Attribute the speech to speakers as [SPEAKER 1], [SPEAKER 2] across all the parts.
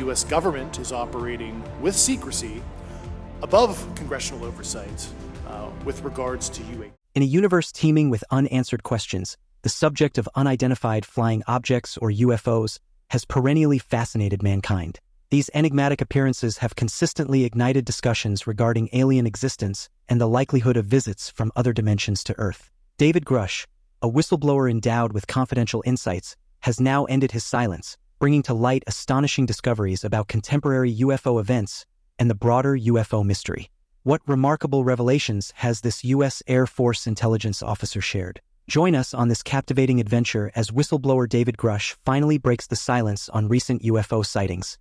[SPEAKER 1] U.S. government is operating with secrecy above congressional oversight with regards to UAP.
[SPEAKER 2] In a universe teeming with unanswered questions, the subject of unidentified flying objects, or UFOs, has perennially fascinated mankind. These enigmatic appearances have consistently ignited discussions regarding alien existence and the likelihood of visits from other dimensions to Earth. David Grusch, a whistleblower endowed with confidential insights, has now ended his silence, bringing to light astonishing discoveries about contemporary UFO events and the broader UFO mystery. What remarkable revelations has this U.S. Air Force intelligence officer shared? Join us on this captivating adventure as whistleblower David Grusch finally breaks the silence on recent UFO sightings.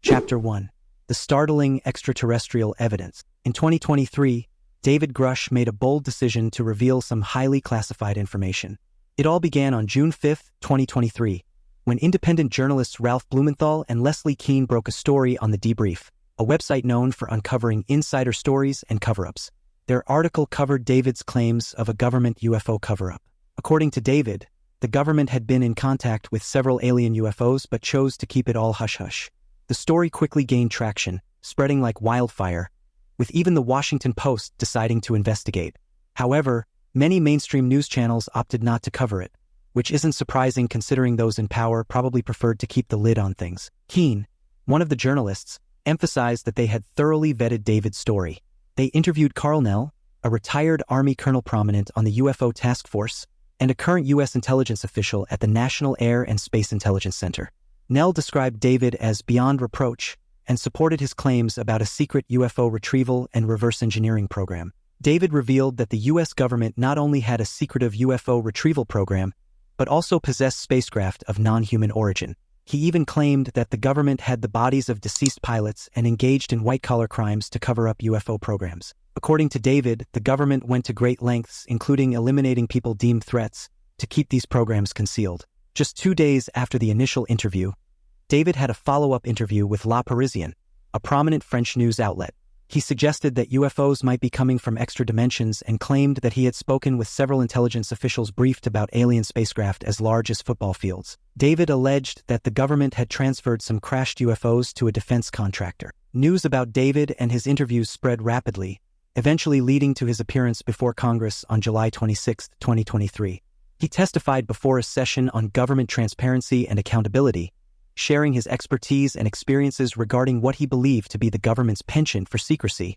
[SPEAKER 2] Chapter 1. The Startling Extraterrestrial Evidence. In 2023, David Grusch made a bold decision to reveal some highly classified information. It all began on June 5, 2023, when independent journalists Ralph Blumenthal and Leslie Kean broke a story on The Debrief, a website known for uncovering insider stories and cover-ups. Their article covered David's claims of a government UFO cover-up. According to David, the government had been in contact with several alien UFOs but chose to keep it all hush-hush. The story quickly gained traction, spreading like wildfire, with even the Washington Post deciding to investigate. However, many mainstream news channels opted not to cover it, which isn't surprising considering those in power probably preferred to keep the lid on things. Kean, one of the journalists, emphasized that they had thoroughly vetted David's story. They interviewed Carl Nell, a retired Army colonel prominent on the UFO task force, and a current U.S. intelligence official at the National Air and Space Intelligence Center. Nell described David as beyond reproach and supported his claims about a secret UFO retrieval and reverse engineering program. David revealed that the U.S. government not only had a secretive UFO retrieval program, but also possessed spacecraft of non-human origin. He even claimed that the government had the bodies of deceased pilots and engaged in white-collar crimes to cover up UFO programs. According to David, the government went to great lengths, including eliminating people deemed threats, to keep these programs concealed. Just 2 days after the initial interview, David had a follow-up interview with La Parisienne, a prominent French news outlet. He suggested that UFOs might be coming from extra dimensions and claimed that he had spoken with several intelligence officials briefed about alien spacecraft as large as football fields. David alleged that the government had transferred some crashed UFOs to a defense contractor. News about David and his interviews spread rapidly, eventually leading to his appearance before Congress on July 26, 2023. He testified before a session on government transparency and accountability, sharing his expertise and experiences regarding what he believed to be the government's penchant for secrecy,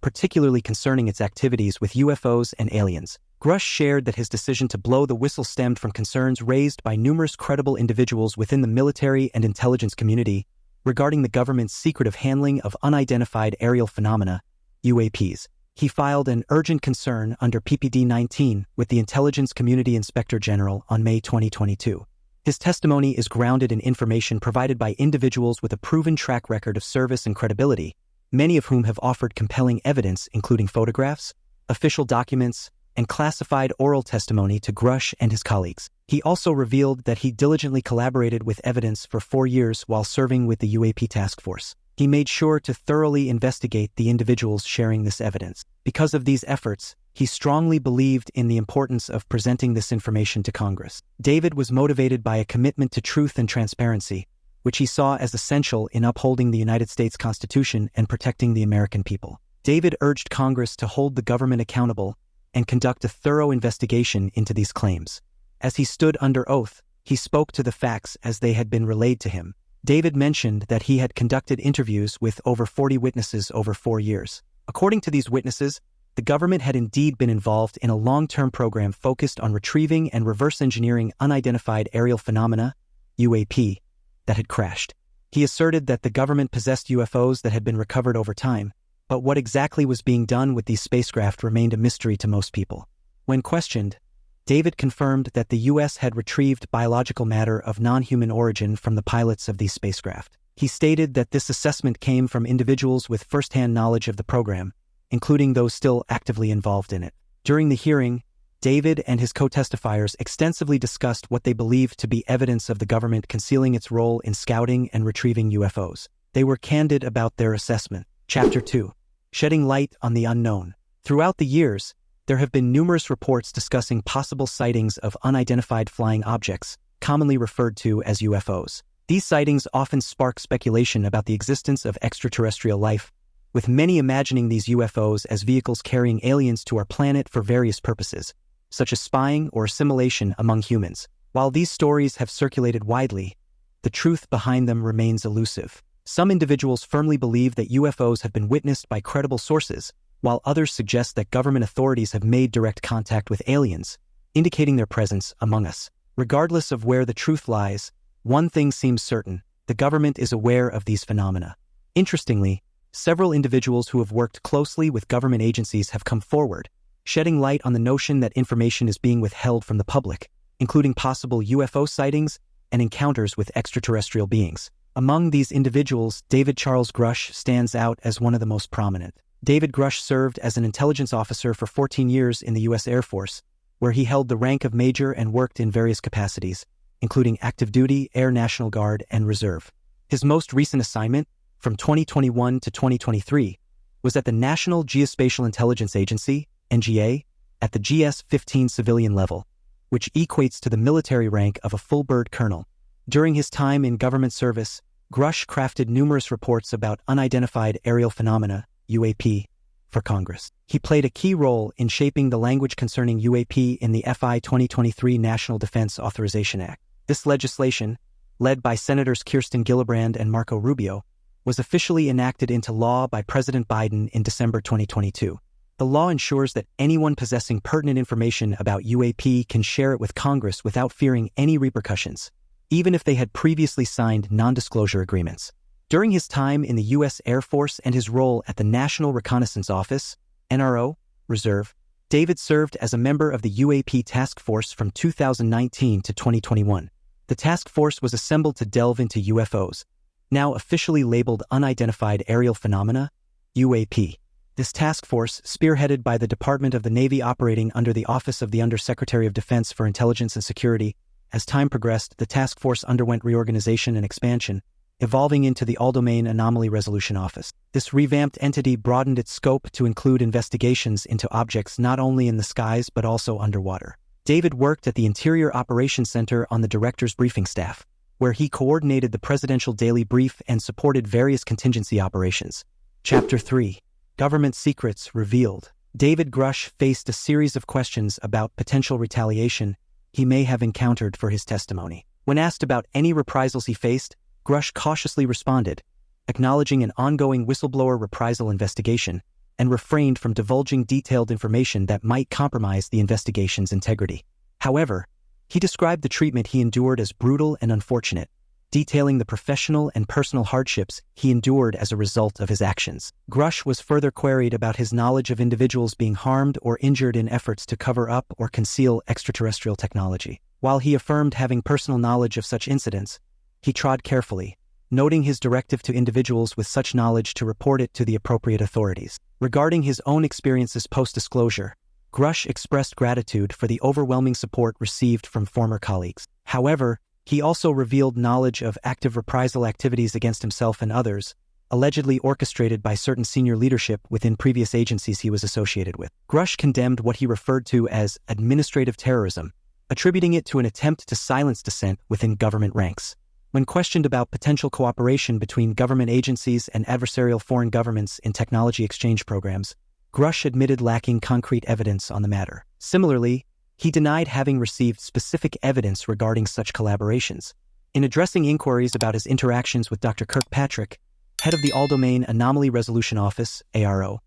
[SPEAKER 2] particularly concerning its activities with UFOs and aliens. Grusch shared that his decision to blow the whistle stemmed from concerns raised by numerous credible individuals within the military and intelligence community regarding the government's secretive handling of unidentified aerial phenomena, UAPs. He filed an urgent concern under PPD 19 with the Intelligence Community Inspector General on May 2022. His testimony is grounded in information provided by individuals with a proven track record of service and credibility, many of whom have offered compelling evidence including photographs, official documents, and classified oral testimony to Grusch and his colleagues. He also revealed that he diligently collaborated with evidence for 4 years while serving with the UAP task force. He made sure to thoroughly investigate the individuals sharing this evidence. Because of these efforts, he strongly believed in the importance of presenting this information to Congress. David was motivated by a commitment to truth and transparency, which he saw as essential in upholding the United States Constitution and protecting the American people. David urged Congress to hold the government accountable and conduct a thorough investigation into these claims. As he stood under oath, he spoke to the facts as they had been relayed to him. David mentioned that he had conducted interviews with over 40 witnesses over 4 years. According to these witnesses, the government had indeed been involved in a long-term program focused on retrieving and reverse engineering unidentified aerial phenomena, UAP, that had crashed. He asserted that the government possessed UFOs that had been recovered over time, but what exactly was being done with these spacecraft remained a mystery to most people. When questioned, David confirmed that the U.S. had retrieved biological matter of non-human origin from the pilots of these spacecraft. He stated that this assessment came from individuals with first-hand knowledge of the program, including those still actively involved in it. During the hearing, David and his co-testifiers extensively discussed what they believed to be evidence of the government concealing its role in scouting and retrieving UFOs. They were candid about their assessment. Chapter 2. Shedding Light on the Unknown. Throughout the years, there have been numerous reports discussing possible sightings of unidentified flying objects, commonly referred to as UFOs. These sightings often spark speculation about the existence of extraterrestrial life, with many imagining these UFOs as vehicles carrying aliens to our planet for various purposes, such as spying or assimilation among humans. While these stories have circulated widely, the truth behind them remains elusive. Some individuals firmly believe that UFOs have been witnessed by credible sources, while others suggest that government authorities have made direct contact with aliens, indicating their presence among us. Regardless of where the truth lies, one thing seems certain: the government is aware of these phenomena. Interestingly, several individuals who have worked closely with government agencies have come forward, shedding light on the notion that information is being withheld from the public, including possible UFO sightings and encounters with extraterrestrial beings. Among these individuals, David Charles Grusch stands out as one of the most prominent. David Grusch served as an intelligence officer for 14 years in the U.S. Air Force, where he held the rank of major and worked in various capacities, including active duty, Air National Guard, and Reserve. His most recent assignment, from 2021 to 2023, was at the National Geospatial Intelligence Agency, NGA, at the GS-15 civilian level, which equates to the military rank of a full bird colonel. During his time in government service, Grusch crafted numerous reports about unidentified aerial phenomena, UAP, for Congress. He played a key role in shaping the language concerning UAP in the FY 2023 National Defense Authorization Act. This legislation, led by Senators Kirsten Gillibrand and Marco Rubio, was officially enacted into law by President Biden in December 2022. The law ensures that anyone possessing pertinent information about UAP can share it with Congress without fearing any repercussions, even if they had previously signed non-disclosure agreements. During his time in the U.S. Air Force and his role at the National Reconnaissance Office, NRO, Reserve, David served as a member of the UAP Task Force from 2019 to 2021. The task force was assembled to delve into UFOs, now officially labeled Unidentified Aerial Phenomena, UAP. This task force, spearheaded by the Department of the Navy operating under the Office of the Undersecretary of Defense for Intelligence and Security, as time progressed, the task force underwent reorganization and expansion, evolving into the All-Domain Anomaly Resolution Office. This revamped entity broadened its scope to include investigations into objects not only in the skies but also underwater. David worked at the Interior Operations Center on the Director's Briefing Staff, where he coordinated the Presidential Daily Brief and supported various contingency operations. Chapter 3. Government Secrets Revealed. David Grusch faced a series of questions about potential retaliation he may have encountered for his testimony. When asked about any reprisals he faced, Grusch cautiously responded, acknowledging an ongoing whistleblower reprisal investigation, and refrained from divulging detailed information that might compromise the investigation's integrity. However, he described the treatment he endured as brutal and unfortunate, detailing the professional and personal hardships he endured as a result of his actions. Grusch was further queried about his knowledge of individuals being harmed or injured in efforts to cover up or conceal extraterrestrial technology. While he affirmed having personal knowledge of such incidents, he trod carefully, noting his directive to individuals with such knowledge to report it to the appropriate authorities. Regarding his own experiences post-disclosure, Grusch expressed gratitude for the overwhelming support received from former colleagues. However, he also revealed knowledge of active reprisal activities against himself and others, allegedly orchestrated by certain senior leadership within previous agencies he was associated with. Grusch condemned what he referred to as administrative terrorism, attributing it to an attempt to silence dissent within government ranks. When questioned about potential cooperation between government agencies and adversarial foreign governments in technology exchange programs, Grusch admitted lacking concrete evidence on the matter. Similarly, he denied having received specific evidence regarding such collaborations. In addressing inquiries about his interactions with Dr. Kirkpatrick, head of the All-Domain Anomaly Resolution Office, ARO,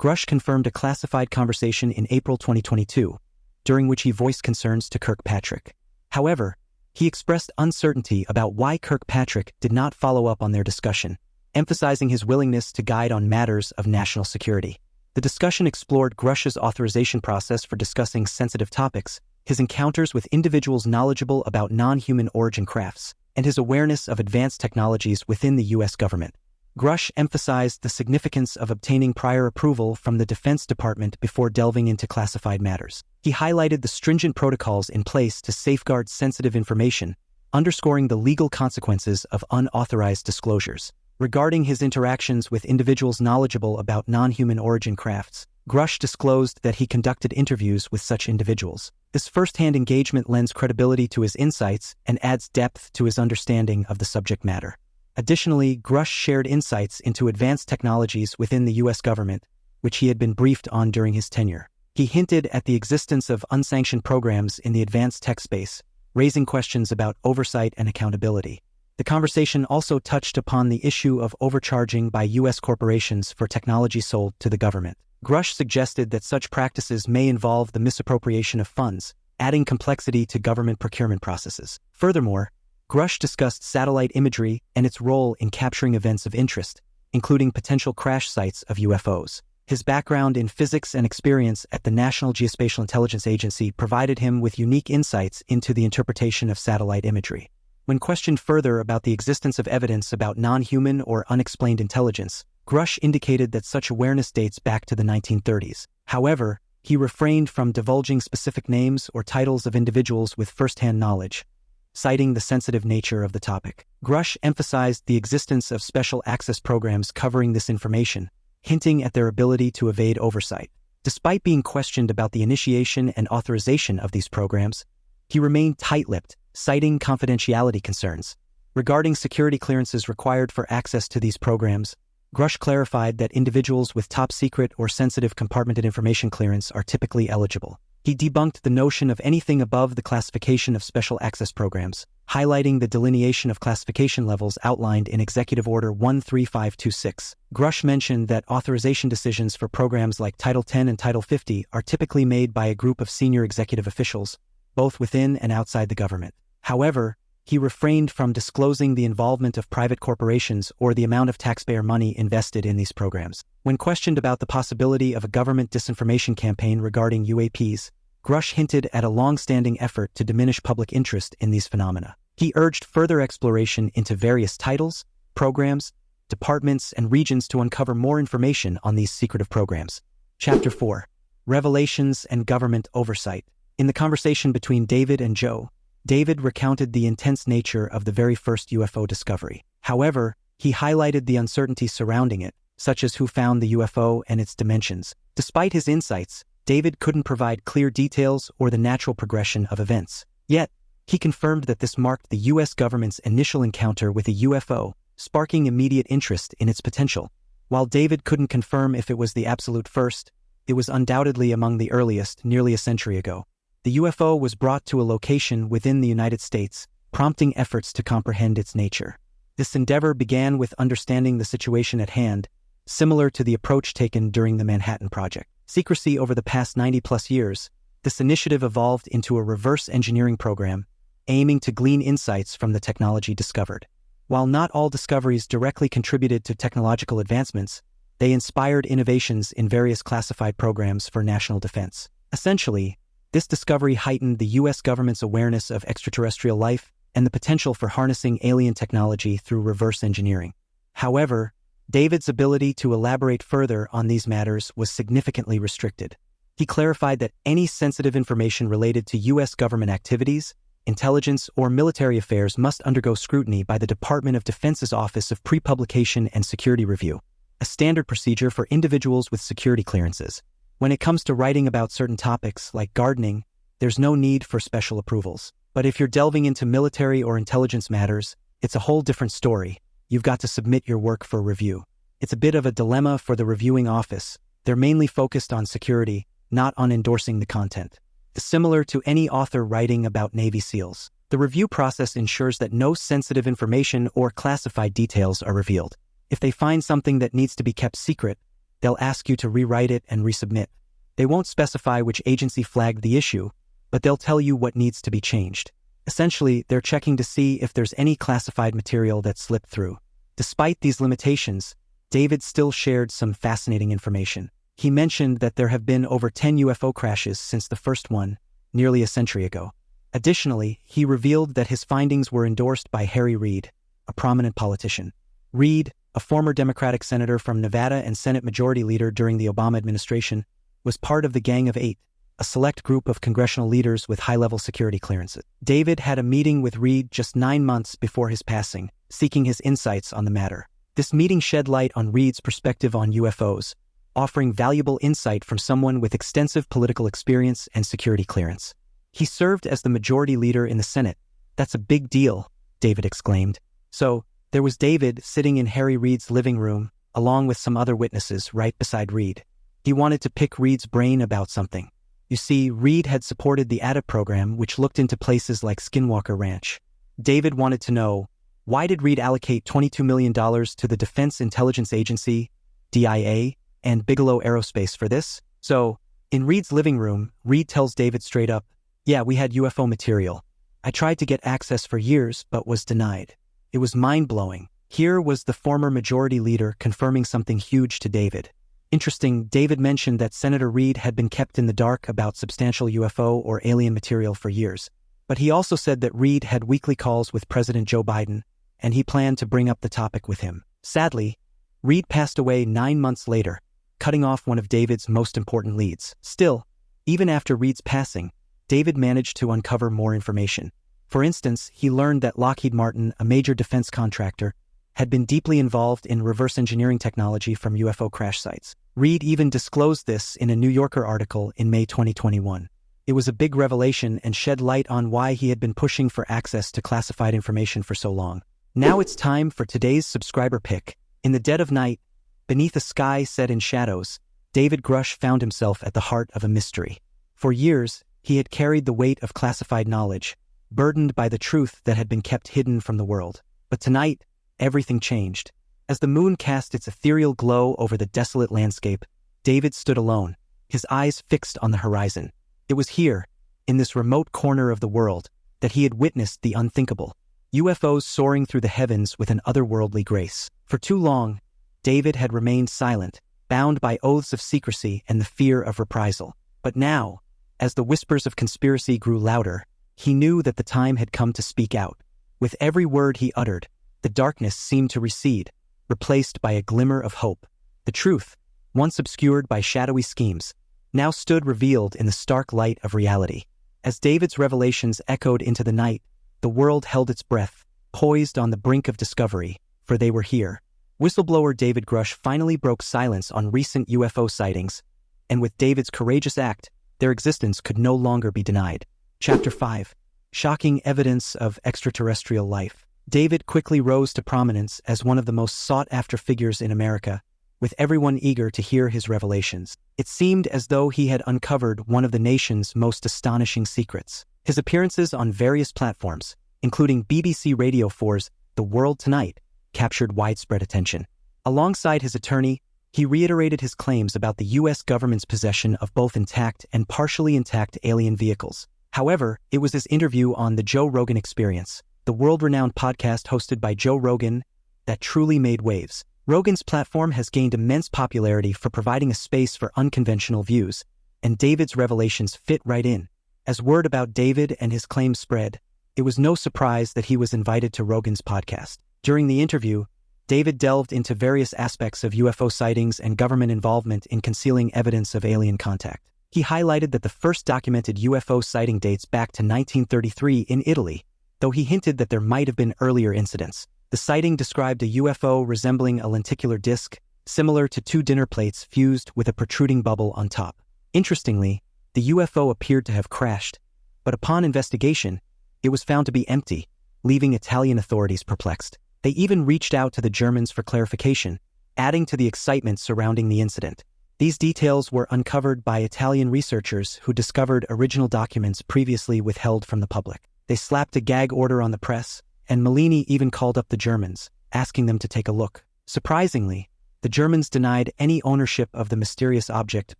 [SPEAKER 2] Grusch confirmed a classified conversation in April 2022, during which he voiced concerns to Kirkpatrick. However, he expressed uncertainty about why Kirkpatrick did not follow up on their discussion, emphasizing his willingness to guide on matters of national security. The discussion explored Grusch's authorization process for discussing sensitive topics, his encounters with individuals knowledgeable about non-human origin crafts, and his awareness of advanced technologies within the U.S. government. Grusch emphasized the significance of obtaining prior approval from the Defense Department before delving into classified matters. He highlighted the stringent protocols in place to safeguard sensitive information, underscoring the legal consequences of unauthorized disclosures. Regarding his interactions with individuals knowledgeable about non-human origin crafts, Grusch disclosed that he conducted interviews with such individuals. This first-hand engagement lends credibility to his insights and adds depth to his understanding of the subject matter. Additionally, Grusch shared insights into advanced technologies within the U.S. government, which he had been briefed on during his tenure. He hinted at the existence of unsanctioned programs in the advanced tech space, raising questions about oversight and accountability. The conversation also touched upon the issue of overcharging by U.S. corporations for technology sold to the government. Grusch suggested that such practices may involve the misappropriation of funds, adding complexity to government procurement processes. Furthermore, Grusch discussed satellite imagery and its role in capturing events of interest, including potential crash sites of UFOs. His background in physics and experience at the National Geospatial Intelligence Agency provided him with unique insights into the interpretation of satellite imagery. When questioned further about the existence of evidence about non-human or unexplained intelligence, Grusch indicated that such awareness dates back to the 1930s. However, he refrained from divulging specific names or titles of individuals with first-hand knowledge, citing the sensitive nature of the topic. Grusch emphasized the existence of special access programs covering this information, hinting at their ability to evade oversight. Despite being questioned about the initiation and authorization of these programs, he remained tight-lipped, citing confidentiality concerns. Regarding security clearances required for access to these programs, Grusch clarified that individuals with top-secret or sensitive compartmented information clearance are typically eligible. He debunked the notion of anything above the classification of special access programs, highlighting the delineation of classification levels outlined in Executive Order 13526. Grusch mentioned that authorization decisions for programs like Title 10 and Title 50 are typically made by a group of senior executive officials, both within and outside the government. However, he refrained from disclosing the involvement of private corporations or the amount of taxpayer money invested in these programs. When questioned about the possibility of a government disinformation campaign regarding UAPs, Grusch hinted at a long-standing effort to diminish public interest in these phenomena. He urged further exploration into various titles, programs, departments, and regions to uncover more information on these secretive programs. Chapter 4. Revelations and Government Oversight. In the conversation between David and Joe, David recounted the intense nature of the very first UFO discovery. However, he highlighted the uncertainty surrounding it, such as who found the UFO and its dimensions. Despite his insights, David couldn't provide clear details or the natural progression of events. Yet, he confirmed that this marked the U.S. government's initial encounter with a UFO, sparking immediate interest in its potential. While David couldn't confirm if it was the absolute first, it was undoubtedly among the earliest, nearly a century ago. The UFO was brought to a location within the United States, prompting efforts to comprehend its nature. This endeavor began with understanding the situation at hand, similar to the approach taken during the Manhattan Project. Secrecy over the past 90-plus years, this initiative evolved into a reverse engineering program, aiming to glean insights from the technology discovered. While not all discoveries directly contributed to technological advancements, they inspired innovations in various classified programs for national defense. Essentially, this discovery heightened the U.S. government's awareness of extraterrestrial life and the potential for harnessing alien technology through reverse engineering. However, David's ability to elaborate further on these matters was significantly restricted. He clarified that any sensitive information related to U.S. government activities, intelligence, or military affairs must undergo scrutiny by the Department of Defense's Office of Pre-Publication and Security Review, a standard procedure for individuals with security clearances. When it comes to writing about certain topics, like gardening, there's no need for special approvals. But if you're delving into military or intelligence matters, it's a whole different story. You've got to submit your work for review. It's a bit of a dilemma for the reviewing office. They're mainly focused on security, not on endorsing the content. Similar to any author writing about Navy SEALs, the review process ensures that no sensitive information or classified details are revealed. If they find something that needs to be kept secret, they'll ask you to rewrite it and resubmit. They won't specify which agency flagged the issue, but they'll tell you what needs to be changed. Essentially, they're checking to see if there's any classified material that slipped through. Despite these limitations, David still shared some fascinating information. He mentioned that there have been over 10 UFO crashes since the first one, nearly a century ago. Additionally, he revealed that his findings were endorsed by Harry Reid, a prominent politician. Reid, a former Democratic senator from Nevada and Senate Majority Leader during the Obama administration, was part of the Gang of Eight, a select group of congressional leaders with high-level security clearances. David had a meeting with Reid just 9 months before his passing, seeking his insights on the matter. This meeting shed light on Reed's perspective on UFOs, offering valuable insight from someone with extensive political experience and security clearance. He served as the majority leader in the Senate. "That's a big deal," David exclaimed. So, there was David sitting in Harry Reid's living room, along with some other witnesses right beside Reid. He wanted to pick Reid's brain about something. You see, Reid had supported the ADA program, which looked into places like Skinwalker Ranch. David wanted to know, why did Reid allocate $22 million to the Defense Intelligence Agency, DIA, and Bigelow Aerospace for this? So, in Reid's living room, Reid tells David straight up, "Yeah, we had UFO material. I tried to get access for years, but was denied." It was mind-blowing. Here was the former majority leader confirming something huge to David. Interesting, David mentioned that Senator Reid had been kept in the dark about substantial UFO or alien material for years. But he also said that Reid had weekly calls with President Joe Biden, and he planned to bring up the topic with him. Sadly, Reid passed away 9 months later, cutting off one of David's most important leads. Still, even after Reid's passing, David managed to uncover more information. For instance, he learned that Lockheed Martin, a major defense contractor, had been deeply involved in reverse engineering technology from UFO crash sites. Reid even disclosed this in a New Yorker article in May 2021. It was a big revelation and shed light on why he had been pushing for access to classified information for so long. Now it's time for today's subscriber pick. In the dead of night, beneath a sky set in shadows, David Grusch found himself at the heart of a mystery. For years, he had carried the weight of classified knowledge, burdened by the truth that had been kept hidden from the world. But tonight, everything changed. As the moon cast its ethereal glow over the desolate landscape, David stood alone, his eyes fixed on the horizon. It was here, in this remote corner of the world, that he had witnessed the unthinkable. UFOs soaring through the heavens with an otherworldly grace. For too long, David had remained silent, bound by oaths of secrecy and the fear of reprisal. But now, as the whispers of conspiracy grew louder, he knew that the time had come to speak out. With every word he uttered, the darkness seemed to recede, replaced by a glimmer of hope. The truth, once obscured by shadowy schemes, now stood revealed in the stark light of reality. As David's revelations echoed into the night, the world held its breath, poised on the brink of discovery, for they were here. Whistleblower David Grusch finally broke silence on recent UFO sightings, and with David's courageous act, their existence could no longer be denied. Chapter 5. Shocking Evidence of Extraterrestrial Life. David quickly rose to prominence as one of the most sought-after figures in America, with everyone eager to hear his revelations. It seemed as though he had uncovered one of the nation's most astonishing secrets. His appearances on various platforms, including BBC Radio 4's The World Tonight, captured widespread attention. Alongside his attorney, he reiterated his claims about the U.S. government's possession of both intact and partially intact alien vehicles. However, it was his interview on The Joe Rogan Experience, the world-renowned podcast hosted by Joe Rogan, that truly made waves. Rogan's platform has gained immense popularity for providing a space for unconventional views, and David's revelations fit right in. As word about David and his claims spread, it was no surprise that he was invited to Rogan's podcast. During the interview, David delved into various aspects of UFO sightings and government involvement in concealing evidence of alien contact. He highlighted that the first documented UFO sighting dates back to 1933 in Italy, though he hinted that there might have been earlier incidents. The sighting described a UFO resembling a lenticular disc, similar to two dinner plates fused with a protruding bubble on top. Interestingly, the UFO appeared to have crashed, but upon investigation, it was found to be empty, leaving Italian authorities perplexed. They even reached out to the Germans for clarification, adding to the excitement surrounding the incident. These details were uncovered by Italian researchers who discovered original documents previously withheld from the public. They slapped a gag order on the press, and Mellini even called up the Germans, asking them to take a look. Surprisingly, the Germans denied any ownership of the mysterious object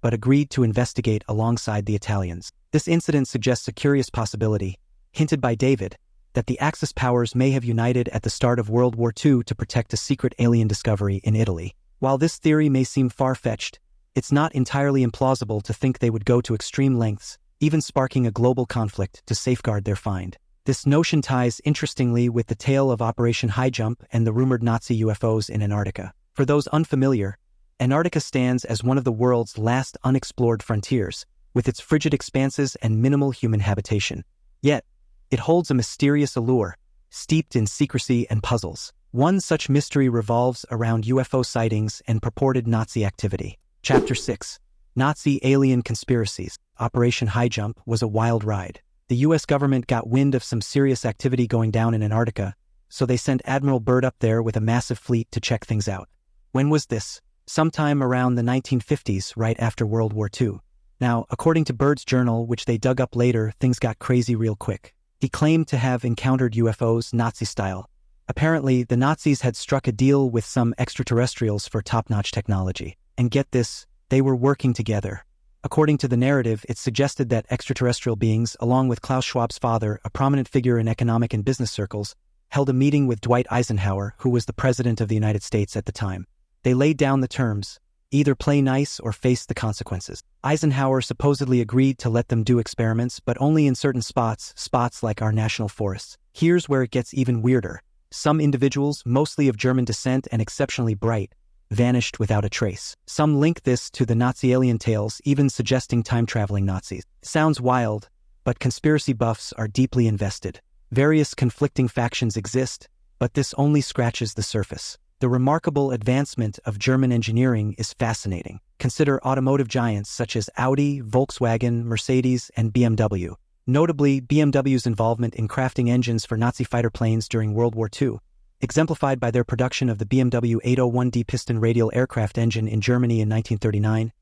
[SPEAKER 2] but agreed to investigate alongside the Italians. This incident suggests a curious possibility, hinted by David, that the Axis powers may have united at the start of World War II to protect a secret alien discovery in Italy. While this theory may seem far-fetched, it's not entirely implausible to think they would go to extreme lengths, even sparking a global conflict to safeguard their find. This notion ties interestingly with the tale of Operation High Jump and the rumored Nazi UFOs in Antarctica. For those unfamiliar, Antarctica stands as one of the world's last unexplored frontiers, with its frigid expanses and minimal human habitation. Yet, it holds a mysterious allure, steeped in secrecy and puzzles. One such mystery revolves around UFO sightings and purported Nazi activity. Chapter 6. Nazi Alien Conspiracies. Operation High Jump was a wild ride. The US government got wind of some serious activity going down in Antarctica, so they sent Admiral Byrd up there with a massive fleet to check things out. When was this? Sometime around the 1950s, right after World War II. Now, according to Byrd's journal, which they dug up later, things got crazy real quick. He claimed to have encountered UFOs Nazi-style. Apparently, the Nazis had struck a deal with some extraterrestrials for top-notch technology. And get this, they were working together. According to the narrative, it suggested that extraterrestrial beings, along with Klaus Schwab's father, a prominent figure in economic and business circles, held a meeting with Dwight Eisenhower, who was the president of the United States at the time. They laid down the terms: either play nice or face the consequences. Eisenhower supposedly agreed to let them do experiments, but only in certain spots like our national forests. Here's where it gets even weirder. Some individuals, mostly of German descent and exceptionally bright, vanished without a trace. Some link this to the Nazi alien tales, even suggesting time-traveling Nazis. Sounds wild, but conspiracy buffs are deeply invested. Various conflicting factions exist, but this only scratches the surface. The remarkable advancement of German engineering is fascinating. Consider automotive giants such as Audi, Volkswagen, Mercedes, and BMW. Notably, BMW's involvement in crafting engines for Nazi fighter planes during World War II, exemplified by their production of the BMW 801D piston radial aircraft engine in Germany in 1939,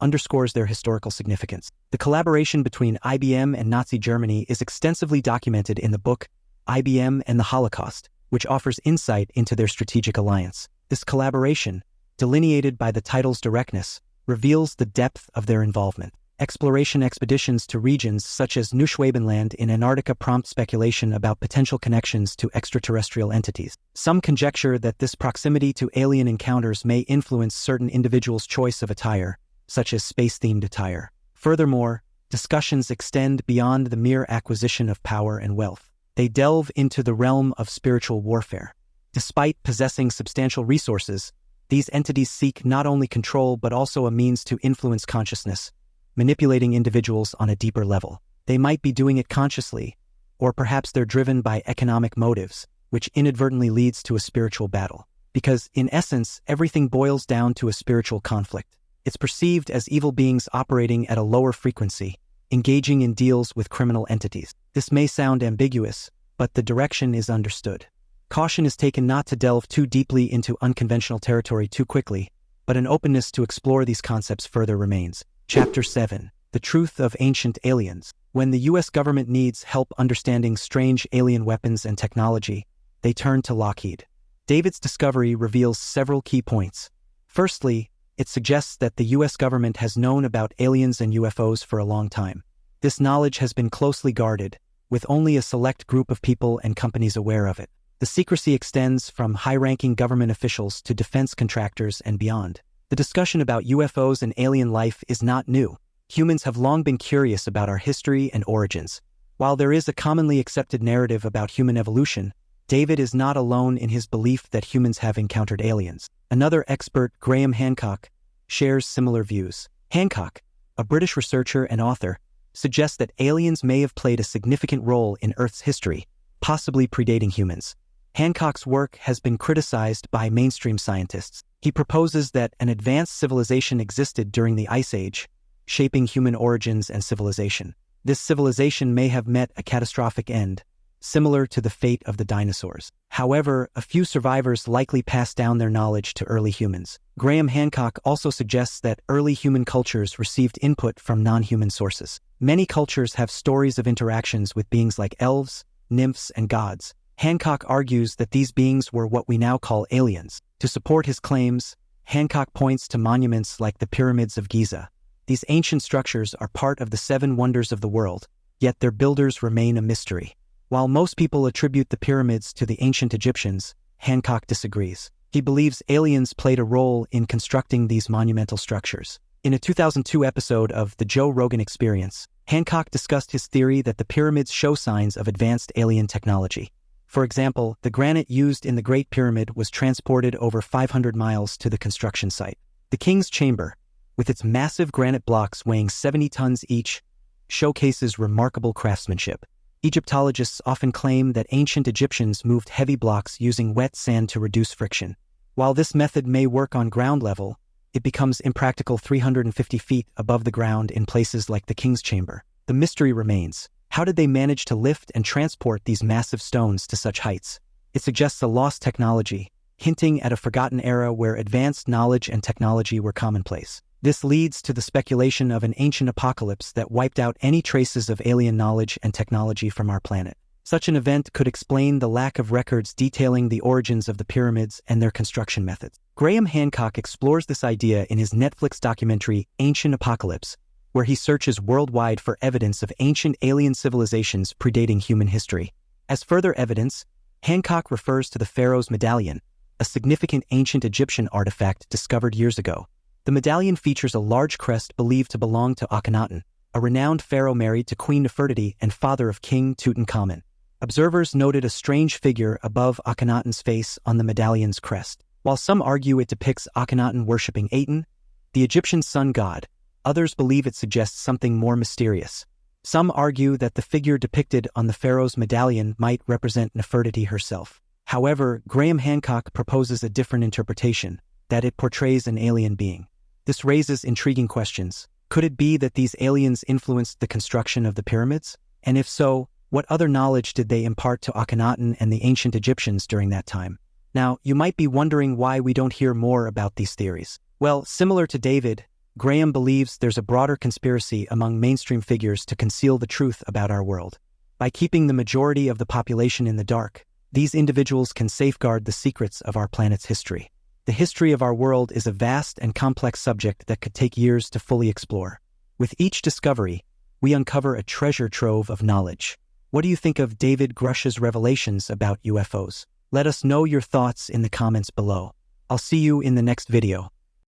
[SPEAKER 2] underscores their historical significance. The collaboration between IBM and Nazi Germany is extensively documented in the book IBM and the Holocaust, which offers insight into their strategic alliance. This collaboration, delineated by the title's directness, reveals the depth of their involvement. Exploration expeditions to regions such as Neuschwabenland in Antarctica prompt speculation about potential connections to extraterrestrial entities. Some conjecture that this proximity to alien encounters may influence certain individuals' choice of attire, such as space-themed attire. Furthermore, discussions extend beyond the mere acquisition of power and wealth. They delve into the realm of spiritual warfare. Despite possessing substantial resources, these entities seek not only control but also a means to influence consciousness, manipulating individuals on a deeper level. They might be doing it consciously, or perhaps they're driven by economic motives, which inadvertently leads to a spiritual battle. Because, in essence, everything boils down to a spiritual conflict. It's perceived as evil beings operating at a lower frequency, engaging in deals with criminal entities. This may sound ambiguous, but the direction is understood. Caution is taken not to delve too deeply into unconventional territory too quickly, but an openness to explore these concepts further remains. Chapter 7. The Truth of Ancient Aliens. When the US government needs help understanding strange alien weapons and technology, they turn to Lockheed. David's discovery reveals several key points. Firstly, it suggests that the US government has known about aliens and UFOs for a long time. This knowledge has been closely guarded, with only a select group of people and companies aware of it. The secrecy extends from high-ranking government officials to defense contractors and beyond. The discussion about UFOs and alien life is not new. Humans have long been curious about our history and origins. While there is a commonly accepted narrative about human evolution, David is not alone in his belief that humans have encountered aliens. Another expert, Graham Hancock, shares similar views. Hancock, a British researcher and author, suggests that aliens may have played a significant role in Earth's history, possibly predating humans. Hancock's work has been criticized by mainstream scientists. He proposes that an advanced civilization existed during the Ice Age, shaping human origins and civilization. This civilization may have met a catastrophic end, similar to the fate of the dinosaurs. However, a few survivors likely passed down their knowledge to early humans. Graham Hancock also suggests that early human cultures received input from non-human sources. Many cultures have stories of interactions with beings like elves, nymphs, and gods. Hancock argues that these beings were what we now call aliens. To support his claims, Hancock points to monuments like the Pyramids of Giza. These ancient structures are part of the 7 wonders of the world, yet their builders remain a mystery. While most people attribute the pyramids to the ancient Egyptians, Hancock disagrees. He believes aliens played a role in constructing these monumental structures. In a 2002 episode of The Joe Rogan Experience, Hancock discussed his theory that the pyramids show signs of advanced alien technology. For example, the granite used in the Great Pyramid was transported over 500 miles to the construction site. The King's Chamber, with its massive granite blocks weighing 70 tons each, showcases remarkable craftsmanship. Egyptologists often claim that ancient Egyptians moved heavy blocks using wet sand to reduce friction. While this method may work on ground level, it becomes impractical 350 feet above the ground in places like the King's Chamber. The mystery remains. How did they manage to lift and transport these massive stones to such heights? It suggests a lost technology, hinting at a forgotten era where advanced knowledge and technology were commonplace. This leads to the speculation of an ancient apocalypse that wiped out any traces of alien knowledge and technology from our planet. Such an event could explain the lack of records detailing the origins of the pyramids and their construction methods. Graham Hancock explores this idea in his Netflix documentary Ancient Apocalypse, where he searches worldwide for evidence of ancient alien civilizations predating human history. As further evidence, Hancock refers to the Pharaoh's medallion, a significant ancient Egyptian artifact discovered years ago. The medallion features a large crest believed to belong to Akhenaten, a renowned pharaoh married to Queen Nefertiti and father of King Tutankhamun. Observers noted a strange figure above Akhenaten's face on the medallion's crest. While some argue it depicts Akhenaten worshipping Aten, the Egyptian sun god, others believe it suggests something more mysterious. Some argue that the figure depicted on the pharaoh's medallion might represent Nefertiti herself. However, Graham Hancock proposes a different interpretation, that it portrays an alien being. This raises intriguing questions. Could it be that these aliens influenced the construction of the pyramids? And if so, what other knowledge did they impart to Akhenaten and the ancient Egyptians during that time? Now, you might be wondering why we don't hear more about these theories. Well, similar to David, Graham believes there's a broader conspiracy among mainstream figures to conceal the truth about our world. By keeping the majority of the population in the dark, these individuals can safeguard the secrets of our planet's history. The history of our world is a vast and complex subject that could take years to fully explore. With each discovery, we uncover a treasure trove of knowledge. What do you think of David Grusch's revelations about UFOs? Let us know your thoughts in the comments below. I'll see you in the next video.